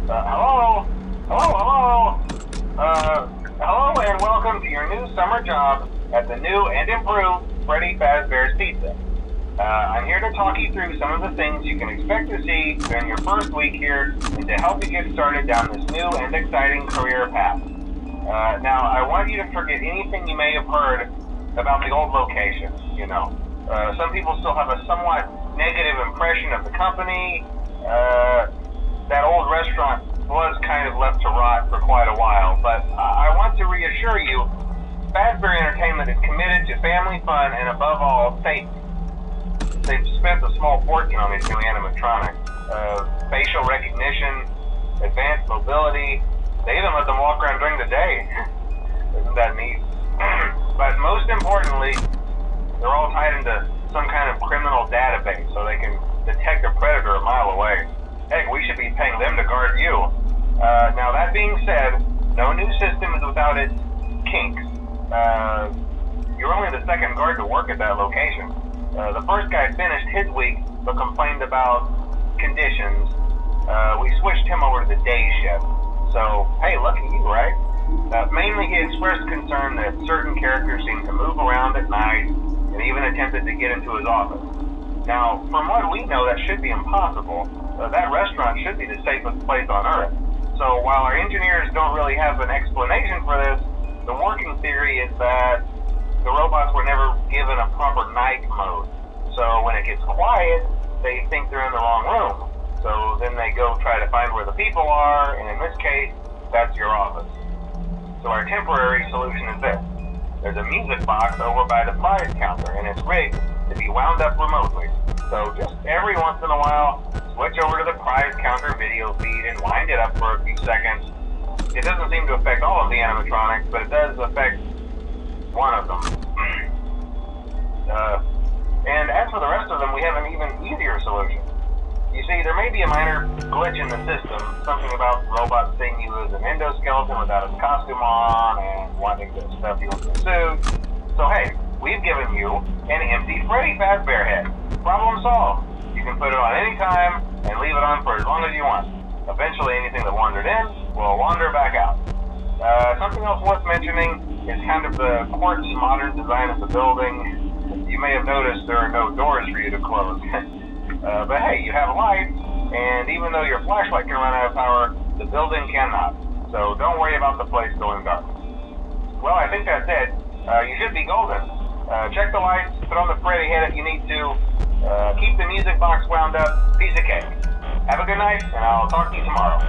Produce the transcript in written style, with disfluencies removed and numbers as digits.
Hello? Hello and welcome to your new summer job at the new and improved Freddy Fazbear's Pizza. I'm here to talk you through some of the things you can expect to see during your first week here and to help you get started down this new and exciting career path. Now, I want you to forget anything you may have heard about the old location, some people still have a somewhat negative impression of the company. That old restaurant was kind of left to rot for quite a while, but I want to reassure you, Fazbear Entertainment is committed to family fun and above all, safety. They've spent a small fortune on these new animatronics. Facial recognition, advanced mobility, they even let them walk around during the day. Isn't that neat? But most importantly, they're all tied into some kind of criminal database so they can detect a predator a mile away. Heck, we should be paying them to guard you. Now that being said, no new system is without its kinks. You're only the second guard to work at that location. The first guy finished his week but complained about conditions. We switched him over to the day shift. So, hey, lucky you, right? Mainly he expressed concern that certain characters seemed to move around at night and even attempted to get into his office. Now, from what we know, that should be impossible. That restaurant should be the safest place on Earth. So while our engineers don't really have an explanation for this, the working theory is that the robots were never given a proper night mode. So when it gets quiet, they think they're in the wrong room. So then they go try to find where the people are, and in this case, that's your office. So our temporary solution is this. There's a music box over by the prize counter, and it's rigged to be wound up remotely. So just every once in a while, switch over to the prize counter video feed and wind it up for a few seconds. It doesn't seem to affect all of the animatronics, but it does affect one of them. And as for the rest of them, we have an even easier solution. You see, there may be a minor glitch in the system, something about robots seeing you as an endoskeleton without his costume on and wanting to stuff you into a suit. So hey, we've given you an empty Freddy Fazbear head. Problem solved. You can put it on any time and leave it on for as long as you want. Eventually anything that wandered in will wander back out. Something else worth mentioning is kind of the quartz modern design of the building. You may have noticed there are no doors for you to close. But hey, you have lights, and even though your flashlight can run out of power, the building cannot. So don't worry about the place going dark. Well, I think that's it. You should be golden. Check the lights, put on the Freddy head if you need to. Keep the music box wound up. Piece of cake. Have a good night, and I'll talk to you tomorrow.